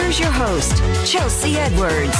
Here's your host, Chelsea Edwards.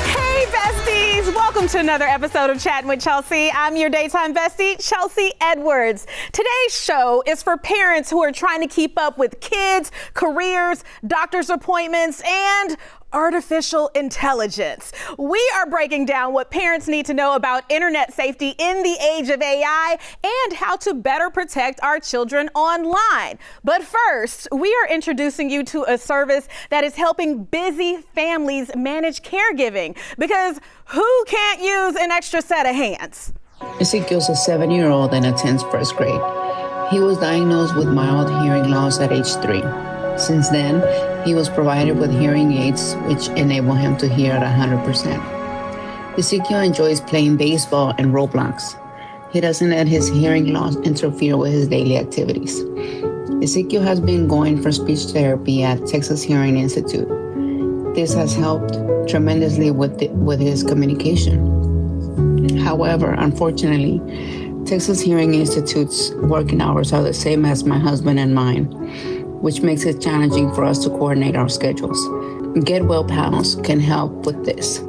Hey, besties! Welcome to another episode of Chattin with Chelsea. I'm your daytime bestie, Chelsea Edwards. Today's show is for parents who are trying to keep up with kids, careers, doctor's appointments, and artificial intelligence. We are breaking down what parents need to know about internet safety in the age of AI and how to better protect our children online. But first, we are introducing you to a service that is helping busy families manage caregiving, because who can't use an extra set of hands? Ezekiel's a 7-year-old and attends first grade. He was diagnosed with mild hearing loss at age 3. Since then, he was provided with hearing aids, which enable him to hear at 100%. Ezekiel enjoys playing baseball and Roblox. He doesn't let his hearing loss interfere with his daily activities. Ezekiel has been going for speech therapy at Texas Hearing Institute. This has helped tremendously with his communication. However, unfortunately, Texas Hearing Institute's working hours are the same as my husband and mine, which makes it challenging for us to coordinate our schedules. Get Well Pals can help with this.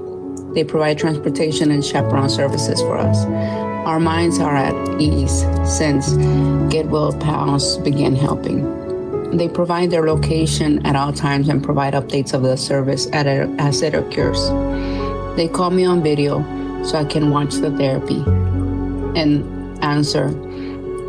They provide transportation and chaperone services for us. Our minds are at ease since Get Well Pals began helping. They provide their location at all times and provide updates of the service as it occurs. They call me on video so I can watch the therapy and answer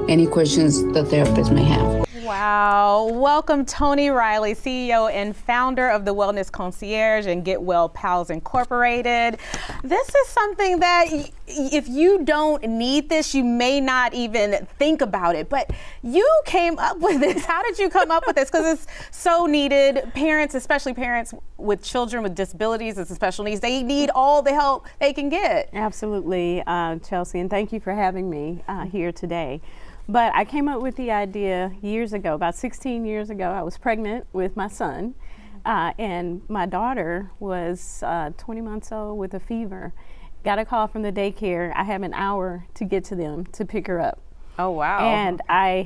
any questions the therapist may have. Wow. Welcome, Tony Riley, CEO and founder of the Wellness Concierge and Get Well Pals Incorporated. This is something that if you don't need this, you may not even think about it, but you came up with this. How did you come up with this? Because it's so needed. Parents, especially parents with children with disabilities and special needs, they need all the help they can get. Absolutely, Chelsea, and thank you for having me here today. But I came up with the idea years ago, about 16 years ago. I was pregnant with my son, and my daughter was 20 months old with a fever. Got a call from the daycare. I have an hour to get to them to pick her up. Oh, wow. And I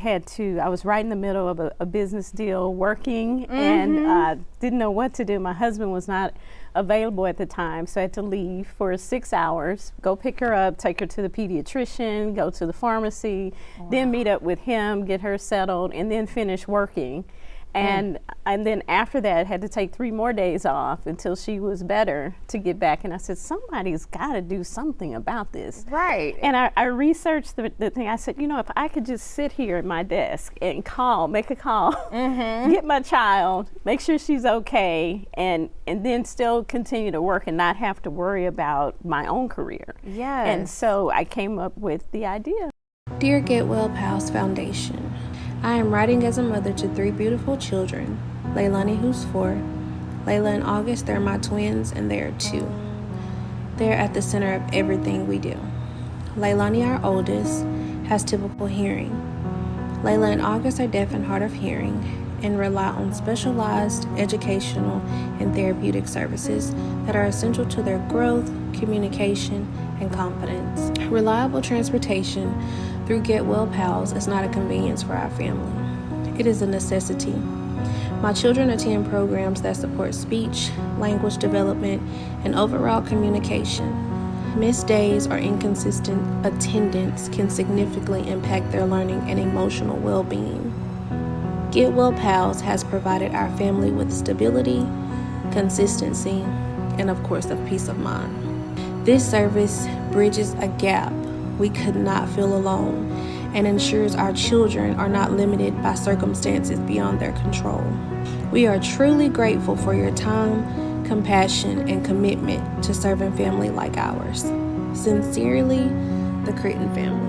was right in the middle of a business deal working, and didn't know what to do. My husband was not available at the time, so I had to leave for 6 hours, go pick her up, take her to the pediatrician, go to the pharmacy, then meet up with him, get her settled, and then finish working. And then after that, had to take 3 more days off until she was better to get back. And I said, somebody's got to do something about this. Right. And I researched the thing. I said, if I could just sit here at my desk and make a call, get my child, make sure she's okay, and then still continue to work and not have to worry about my own career. Yes. And so I came up with the idea. Dear Get Well Pals Foundation, I am writing as a mother to 3 beautiful children, Leilani, who's 4, Layla and August, they're my twins, and they are 2. They're at the center of everything we do. Leilani, our oldest, has typical hearing. Layla and August are deaf and hard of hearing and rely on specialized educational and therapeutic services that are essential to their growth, communication, and confidence. Reliable transportation through Get Well Pals is not a convenience for our family. It is a necessity. My children attend programs that support speech, language development, and overall communication. Missed days or inconsistent attendance can significantly impact their learning and emotional well-being. Get Well Pals has provided our family with stability, consistency, and of course, of peace of mind. This service bridges a gap we could not feel alone and ensures our children are not limited by circumstances beyond their control. We are truly grateful for your time, compassion, and commitment to serving family like ours. Sincerely, the Critton family.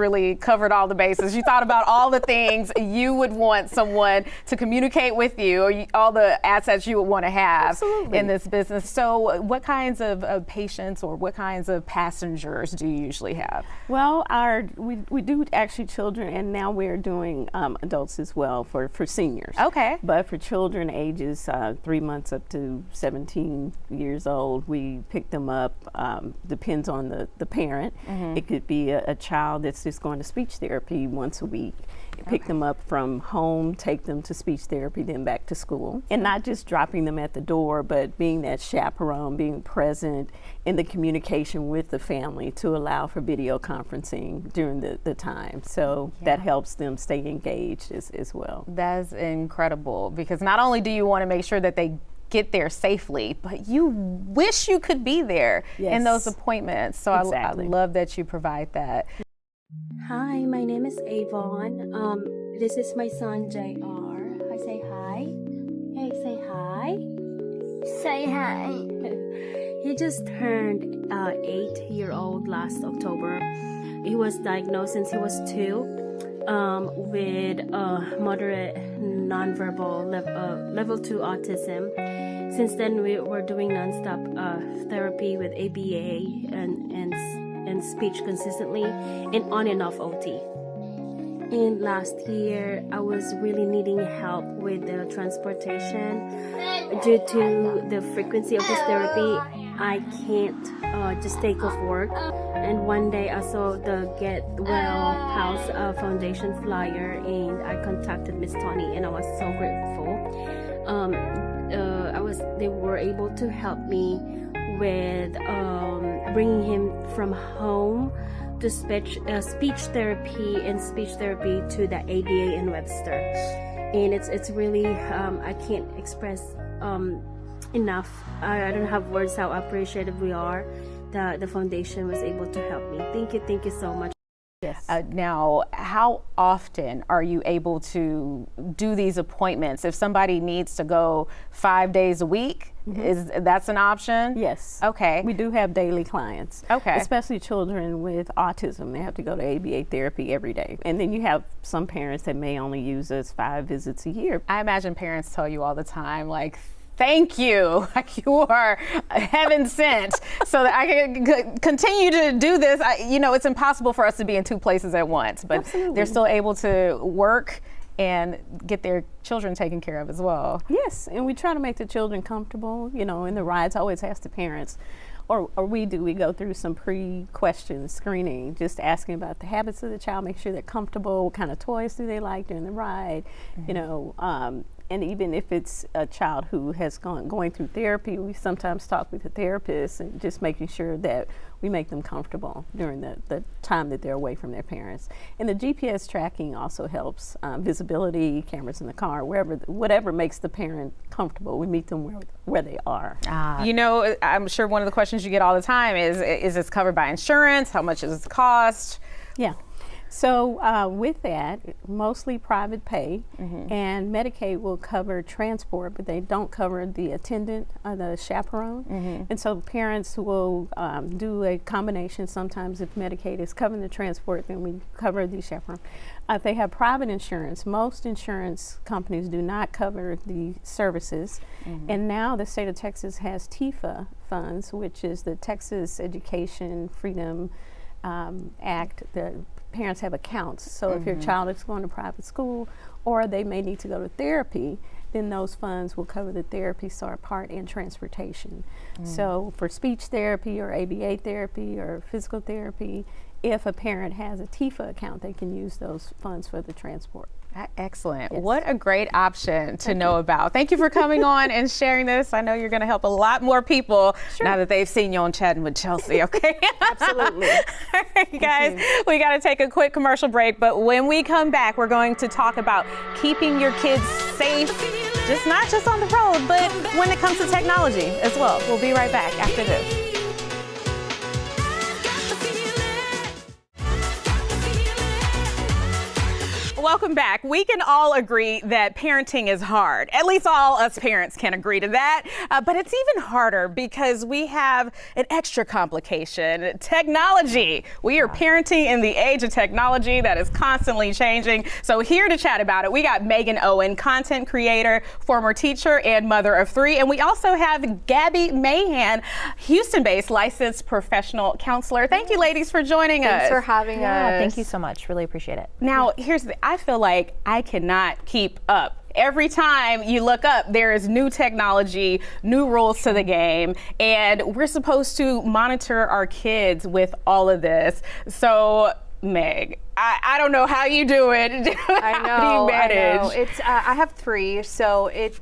really covered all the bases. You thought about all the things you would want someone to communicate with you, or all the assets you would want to have Absolutely. in this business. So what kinds of patients or what kinds of passengers do you usually have? Well, we do actually children, and now we're doing adults as well for seniors. Okay. But for children ages 3 months up to 17 years old, we pick them up. Depends on the parent. It could be a child that's just going to speech therapy once a week. Pick them up from home, take them to speech therapy, then back to school. And not just dropping them at the door, but being that chaperone, being present in the communication with the family to allow for video conferencing during the time. So that helps them stay engaged as well. That's incredible, because not only do you want to make sure that they get there safely, but you wish you could be there in those appointments. So Exactly. I love that you provide that. Hi, my name is Avon. This is my son JR. I say hi. Hey, say hi. Say hi. He just turned 8-year-old last October. He was diagnosed since he was 2 with moderate nonverbal level 2 autism. Since then, we were doing nonstop therapy with ABA and speech consistently, and on and off OT. And last year, I was really needing help with the transportation. Due to the frequency of this therapy, I can't just take off work. And one day I saw the Get Well House Foundation flyer, and I contacted Miss Tony, and I was so grateful. They were able to help me with bringing him from home to speech therapy and speech therapy to the ABA in Webster. And it's really I can't express enough. I don't have words how appreciative we are that the foundation was able to help me. Thank you so much. Yes. Now, how often are you able to do these appointments? If somebody needs to go 5 days a week, that's an option? Yes. Okay. We do have daily clients. Okay. Especially children with autism. They have to go to ABA therapy every day. And then you have some parents that may only use us 5 visits a year. I imagine parents tell you all the time, like, thank you, like you are heaven sent, so that I can continue to do this. It's impossible for us to be in 2 places at once, but Absolutely. they're still able to work and get their children taken care of as well. Yes, and we try to make the children comfortable. In the rides, I always ask the parents, or we go through some pre-question screening, just asking about the habits of the child, make sure they're comfortable, what kind of toys do they like during the ride, and even if it's a child who has going through therapy, we sometimes talk with the therapist and just making sure that we make them comfortable during the time that they're away from their parents. And the GPS tracking also helps. Visibility, cameras in the car, whatever makes the parent comfortable. We meet them where they are. I'm sure one of the questions you get all the time is this covered by insurance? How much does it cost? Yeah. So with that, mostly private pay, and Medicaid will cover transport, but they don't cover the attendant, the chaperone. And so parents will do a combination. Sometimes if Medicaid is covering the transport, then we cover the chaperone. If they have private insurance, most insurance companies do not cover the services. And now the state of Texas has TIFA funds, which is the Texas Education Freedom Act. The parents have accounts, so if your child is going to private school or they may need to go to therapy, then those funds will cover the therapy part and transportation. So for speech therapy or ABA therapy or physical therapy, if a parent has a TIFA account, they can use those funds for the transport. Excellent. Yes. What a great option to know about. Thank you for coming on and sharing this. I know you're going to help a lot more people now that they've seen you on Chattin with Chelsea, okay? Absolutely. All right, guys, we got to take a quick commercial break, but when we come back, we're going to talk about keeping your kids safe, not just on the road, but when it comes to technology as well. We'll be right back after this. welcome back. We can all agree that parenting is hard. At least all us parents can agree to that. But it's even harder because we have an extra complication, technology. We are parenting in the age of technology that is constantly changing. So here to chat about it, we got Megan Owen, content creator, former teacher, and mother of 3. And we also have Gabby Mahan, Houston-based licensed professional counselor. Thank you, ladies, for joining us. Thanks for having us. Thank you so much. Really appreciate it. Now, I feel like I cannot keep up. Every time you look up, there is new technology, new rules to the game, and we're supposed to monitor our kids with all of this. So, Meg, I don't know how you do it. I know. How do you manage? I know. It's I have 3, so it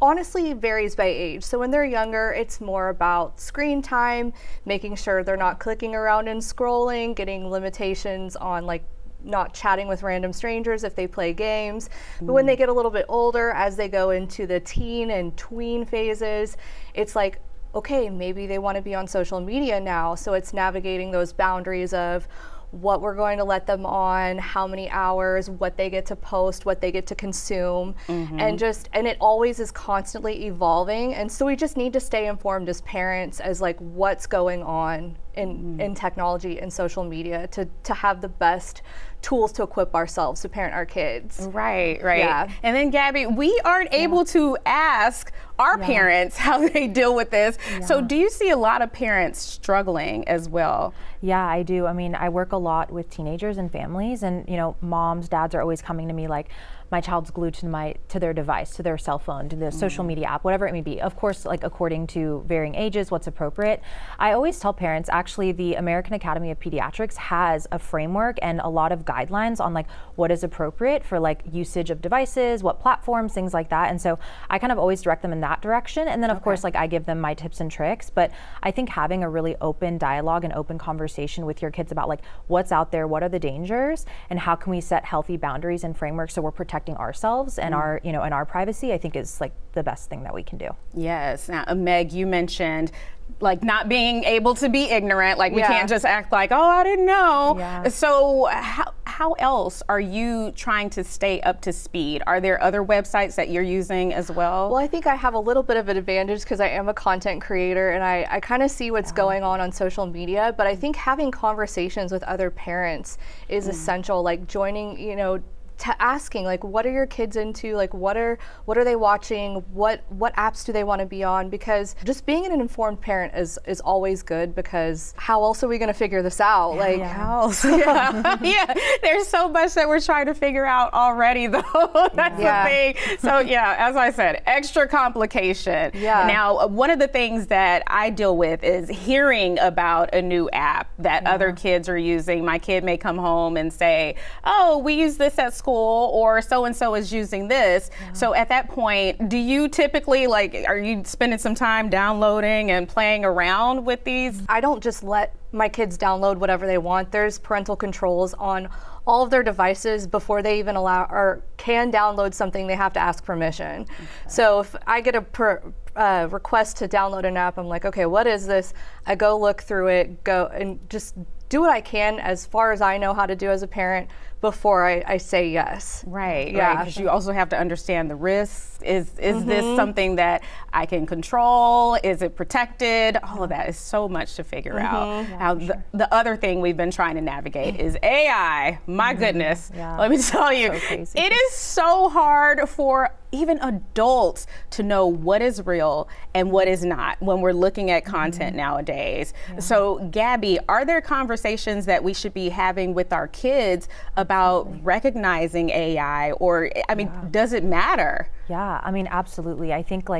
honestly varies by age. So when they're younger, it's more about screen time, making sure they're not clicking around and scrolling, getting limitations on like not chatting with random strangers if they play games. But when they get a little bit older, as they go into the teen and tween phases, it's like, okay, maybe they want to be on social media now. So it's navigating those boundaries of what we're going to let them on, how many hours, what they get to post, what they get to consume, and it always is constantly evolving. And so we just need to stay informed as parents as like what's going on in technology and social media to have the best tools to equip ourselves to parent our kids. Right. Yeah. And then Gabby, we aren't able to ask our parents how they deal with this. So do you see a lot of parents struggling as well? Yeah, I do. I mean, I work a lot with teenagers and families, and moms, dads are always coming to me like, my child's glued to their device, to their cell phone, to the social media app, whatever it may be. Of course, like according to varying ages, what's appropriate. I always tell parents, actually, the American Academy of Pediatrics has a framework and a lot of guidelines on like what is appropriate for like usage of devices, what platforms, things like that. And so I kind of always direct them in that direction. And then of course, like I give them my tips and tricks. But I think having a really open dialogue and open conversation with your kids about like what's out there, what are the dangers, and how can we set healthy boundaries and frameworks so we're protecting ourselves and our, and our privacy, I think is like the best thing that we can do. Yes. Now, Meg, you mentioned like not being able to be ignorant, like we can't just act like, oh, I didn't know. Yeah. So how else are you trying to stay up to speed? Are there other websites that you're using as well? Well, I think I have a little bit of an advantage because I am a content creator and I kind of see what's going on social media, but I think having conversations with other parents is essential, like joining, asking like, what are your kids into? Like, what are they watching? What apps do they want to be on? Because just being an informed parent is always good, because how else are we going to figure this out? Like, how else? There's so much that we're trying to figure out already, though. That's the thing. So as I said, extra complication. Yeah. Now, one of the things that I deal with is hearing about a new app that other kids are using. My kid may come home and say, oh, we use this at school, or so-and-so is using this. So at that point, do you typically are you spending some time downloading and playing around with these? I don't just let my kids download whatever they want. There's parental controls on all of their devices before they even allow or can download something. They have to ask permission. So if I get a request to download an app, I'm like, okay, what is this? I go look through it, go and just do what I can as far as I know how to do as a parent before I say yes. Right, because you also have to understand the risks. Is this something that I can control? Is it protected? All of that is so much to figure out. Now, the other thing we've been trying to navigate is AI. My goodness, let me tell you, it is so hard for even adults to know what is real and what is not when we're looking at content nowadays. So Gabby, are there conversations that we should be having with our kids about recognizing AI, or does it matter? Yeah, absolutely. I think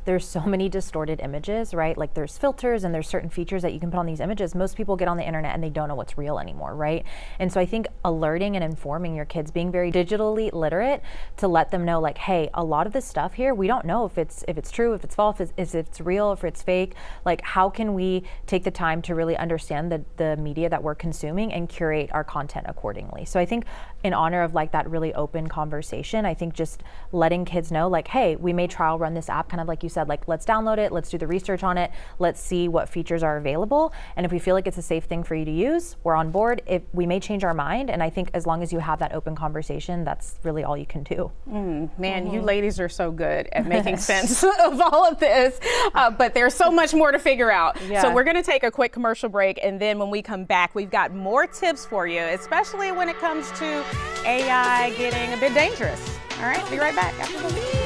there's so many distorted images, right? Like there's filters and there's certain features that you can put on these images. Most people get on the internet and they don't know what's real anymore, right? And so I think alerting and informing your kids, being very digitally literate, to let them know like, hey, a lot of this stuff here, we don't know if it's true, if it's false, if it's real, if it's fake. Like, how can we take the time to really understand the media that we're consuming and curate our content accordingly? So I think in honor of that really open conversation, I think just letting kids know like, hey, we may trial run this app, kind of like you said, like, let's download it, let's do the research on it, let's see what features are available. And if we feel like it's a safe thing for you to use, we're on board. If we may change our mind. And I think as long as you have that open conversation, that's really all you can do. Man, you ladies are so good at making sense of all of this, but there's so much more to figure out. Yeah. So we're going to take a quick commercial break, and then when we come back, we've got more tips for you, especially when it comes to AI getting a bit dangerous. All right, be right back after this.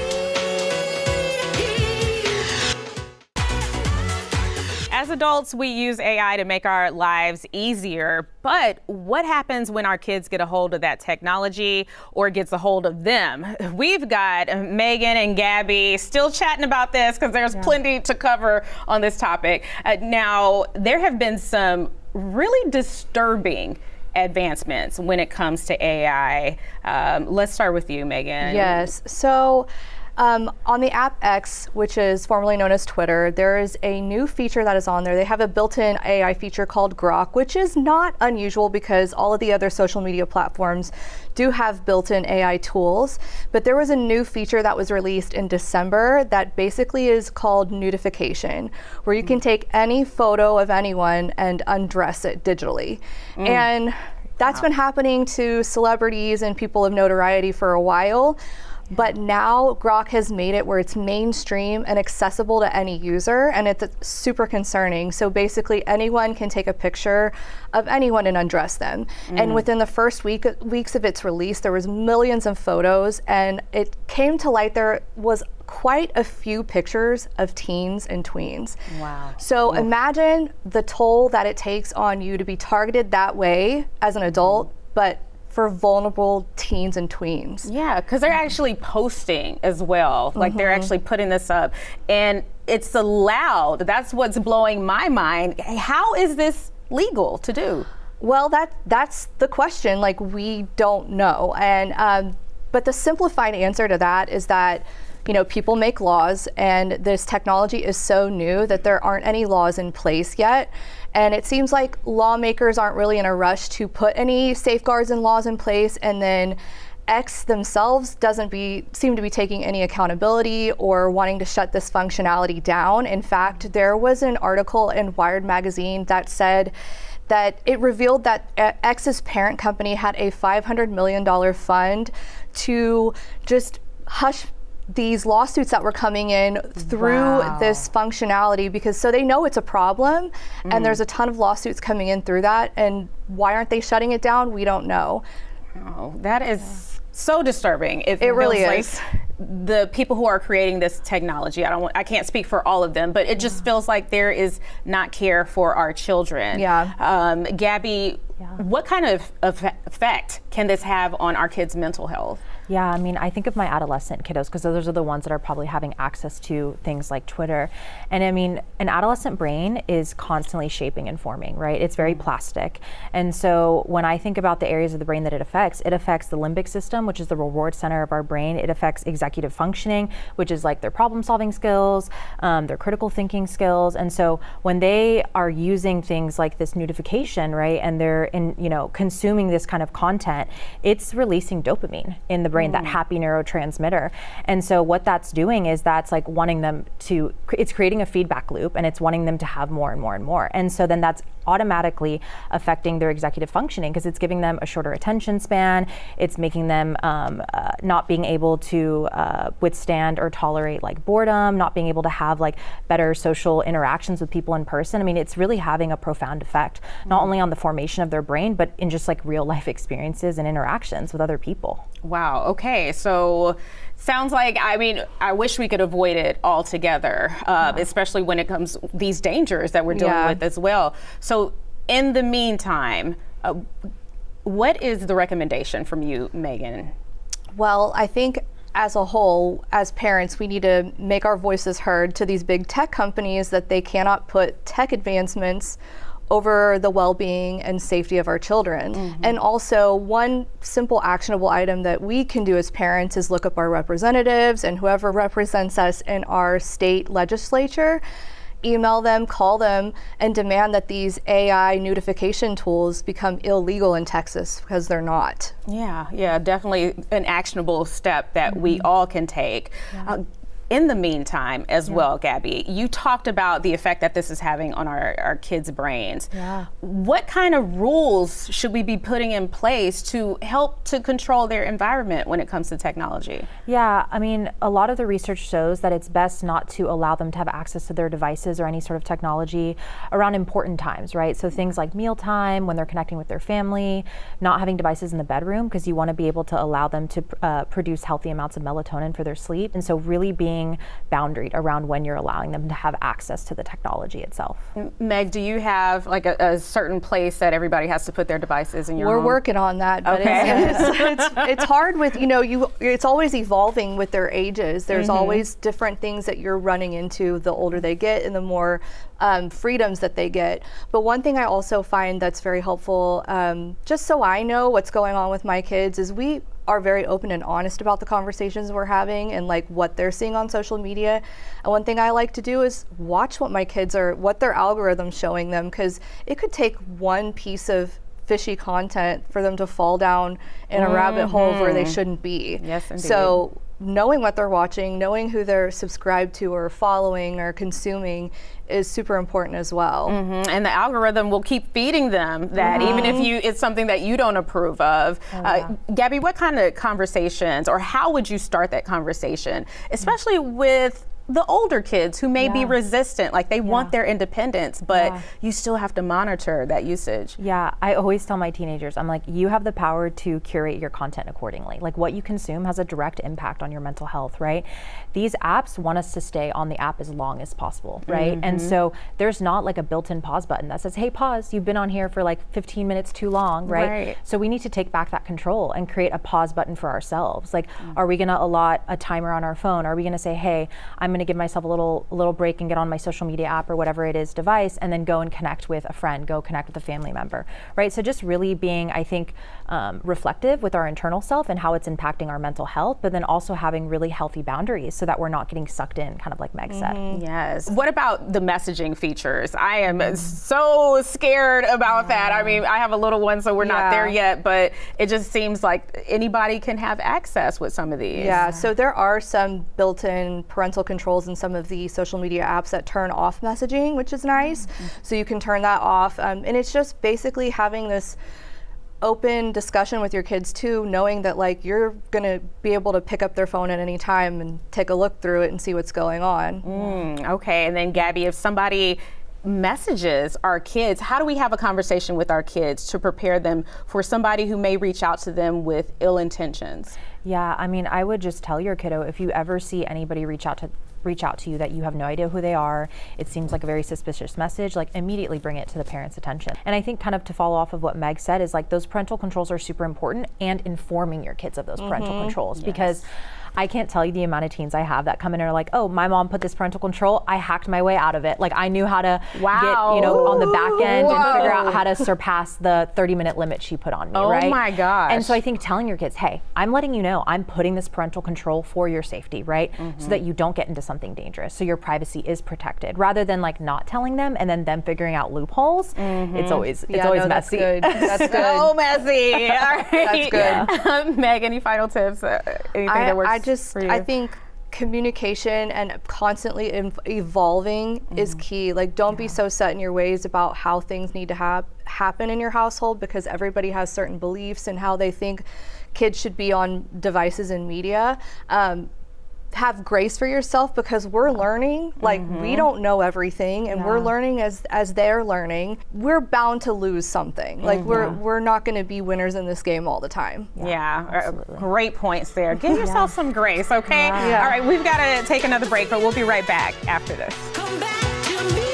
As adults, we use AI to make our lives easier, but what happens when our kids get a hold of that technology or gets a hold of them? We've got Megan and Gabby still chatting about this because there's plenty to cover on this topic. Now, there have been some really disturbing advancements when it comes to AI. Let's start with you, Megan. Yes. So on the app X, which is formerly known as Twitter, there is a new feature that is on there. They have a built-in AI feature called Grok, which is not unusual because all of the other social media platforms do have built-in AI tools. But there was a new feature that was released in December that basically is called nudification, where you can take any photo of anyone and undress it digitally. And that's been happening to celebrities and people of notoriety for a while. But now Grok has made it where it's mainstream and accessible to any user, and it's super concerning. So basically anyone can take a picture of anyone and undress them. And within the first weeks of its release, there was millions of photos, and it came to light there was quite a few pictures of teens and tweens. Wow. So imagine the toll that it takes on you to be targeted that way as an adult, but for vulnerable teens and tweens. Yeah, because they're actually posting as well. Like they're actually putting this up, and it's allowed. That's what's blowing my mind. How is this legal to do? Well, that's the question. Like, we don't know. And but the simplified answer to that is that, you know, people make laws, and this technology is so new that there aren't any laws in place yet. And it seems like lawmakers aren't really in a rush to put any safeguards and laws in place, and then X themselves doesn't seem to be taking any accountability or wanting to shut this functionality down. In fact, there was an article in Wired magazine that said that it revealed that X's parent company had a $500 million fund to just hush these lawsuits that were coming in through this functionality, because so they know it's a problem, and there's a ton of lawsuits coming in through that, and why aren't they shutting it down? We don't know. Oh, that is so disturbing. It really feels is. like the people who are creating this technology, I can't speak for all of them, but it just feels like there is not care for our children. Yeah. Gabby, what kind of effect can this have on our kids' mental health? Yeah, I mean, I think of my adolescent kiddos, because those are the ones that are probably having access to things like Twitter. And I mean, an adolescent brain is constantly shaping and forming, right? It's very plastic. And so when I think about the areas of the brain that it affects the limbic system, which is the reward center of our brain. It affects executive functioning, which is like their problem solving skills, their critical thinking skills. And so when they are using things like this nudification, right, and they're consuming this kind of content, it's releasing dopamine in the brain, that happy neurotransmitter. And so what that's doing is that's like wanting them to, it's creating a feedback loop, and it's wanting them to have more and more and more. And so then that's automatically affecting their executive functioning, because it's giving them a shorter attention span. It's making them not being able to withstand or tolerate like boredom, not being able to have like better social interactions with people in person. I mean, it's really having a profound effect, not only on the formation of their brain, but in just like real life experiences and interactions with other people. Wow. Okay. So sounds like, I mean, I wish we could avoid it altogether, especially when it comes these dangers that we're dealing with as well. So in the meantime, what is the recommendation from you, Megan? Well, I think as a whole, as parents, we need to make our voices heard to these big tech companies that they cannot put tech advancements over the well-being and safety of our children. And also, one simple actionable item that we can do as parents is look up our representatives and whoever represents us in our state legislature, email them, call them, and demand that these AI nudification tools become illegal in Texas, because they're not. Yeah, definitely an actionable step that we all can take. in the meantime as well, Gabby, you talked about the effect that this is having on our kids' brains. Yeah. What kind of rules should we be putting in place to help to control their environment when it comes to technology? Yeah, I mean, a lot of the research shows that it's best not to allow them to have access to their devices or any sort of technology around important times, right? So things like mealtime, when they're connecting with their family, not having devices in the bedroom, because you want to be able to allow them to produce healthy amounts of melatonin for their sleep. And so really being boundaried around when you're allowing them to have access to the technology itself. Meg, do you have like a certain place that everybody has to put their devices in your We're home? working on that, but it's hard with, it's always evolving with their ages. There's always different things that you're running into the older they get and the more freedoms that they get. But one thing I also find that's very helpful, just so I know what's going on with my kids, is we are very open and honest about the conversations we're having and like what they're seeing on social media. And one thing I like to do is watch what my kids what their algorithm's showing them, because it could take one piece of fishy content for them to fall down in a rabbit hole where they shouldn't be. Yes, indeed. So knowing what they're watching, knowing who they're subscribed to or following or consuming is super important as well. And the algorithm will keep feeding them that even if it's something that you don't approve of. Gabby, what kind of conversations, or how would you start that conversation, especially with the older kids who may be resistant, like they want their independence, but you still have to monitor that usage? Yeah, I always tell my teenagers, I'm like, you have the power to curate your content accordingly. Like what you consume has a direct impact on your mental health, right? These apps want us to stay on the app as long as possible, right? And so there's not like a built-in pause button that says, hey, pause, you've been on here for like 15 minutes too long, right? So we need to take back that control and create a pause button for ourselves. Like, are we gonna allot a timer on our phone? Are we gonna say, hey, I'm gonna give myself a little break and get on my social media app or whatever it is device, and then go and connect with a friend, go connect with a family member, right? So just really being, I think, reflective with our internal self and how it's impacting our mental health, but then also having really healthy boundaries so that we're not getting sucked in, kind of like Meg said. Yes. What about the messaging features? I am so scared about that. I mean, I have a little one, so we're not there yet, but it just seems like anybody can have access with some of these. Yeah, so there are some built-in parental controls in some of the social media apps that turn off messaging, which is nice. So you can turn that off. And it's just basically having this open discussion with your kids too, knowing that like you're gonna be able to pick up their phone at any time and take a look through it and see what's going on. Okay, and then Gabby, if somebody messages our kids, how do we have a conversation with our kids to prepare them for somebody who may reach out to them with ill intentions? Yeah, I mean, I would just tell your kiddo, if you ever see anybody reach out to you that you have no idea who they are, it seems like a very suspicious message, like immediately bring it to the parent's attention. And I think kind of to follow off of what Meg said is like those parental controls are super important, and informing your kids of those parental controls, because I can't tell you the amount of teens I have that come in and are like, oh, my mom put this parental control, I hacked my way out of it. Like I knew how to get, on the back end and figure out how to surpass the 30-minute limit she put on me, right? Oh my gosh. And so I think telling your kids, hey, I'm letting you know I'm putting this parental control for your safety, right? So that you don't get into something dangerous, so your privacy is protected, rather than like not telling them and then them figuring out loopholes. It's always messy. That's good. So messy. All right. That's good. Meg, any final tips? Anything that works for you? I think communication and constantly evolving is key. Like, don't be so set in your ways about how things need to happen in your household, because everybody has certain beliefs and how they think kids should be on devices and media. Have grace for yourself, because we're learning. Like, we don't know everything, and we're learning as they're learning. We're bound to lose something. Like, we're not going to be winners in this game all the time. Great points there. Give yourself some grace, okay? All right, we've got to take another break, but we'll be right back after this. Come back to me.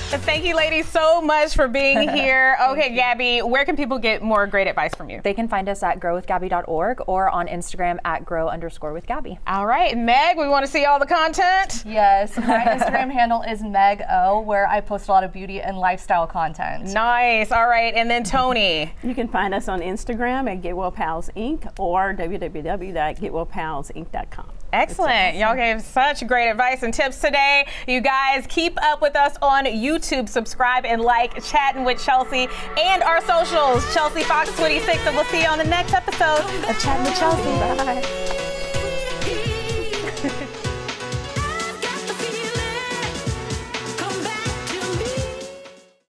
Thank you, ladies, so much for being here. Okay, Gabby, where can people get more great advice from you? They can find us at growwithgabby.org or on Instagram at grow_with_Gabby. All right, Meg, we want to see all the content. Yes, my Instagram handle is MEGO, where I post a lot of beauty and lifestyle content. Nice. All right, and then Tony. You can find us on Instagram at Get Well Pals Inc. or www.getwellpalsinc.com. Excellent. Y'all gave such great advice and tips today. You guys keep up with us on YouTube. Subscribe and like Chattin' with Chelsea and our socials, Chelsea Fox 26. And we'll see you on the next episode of Chattin' with Chelsea. Bye.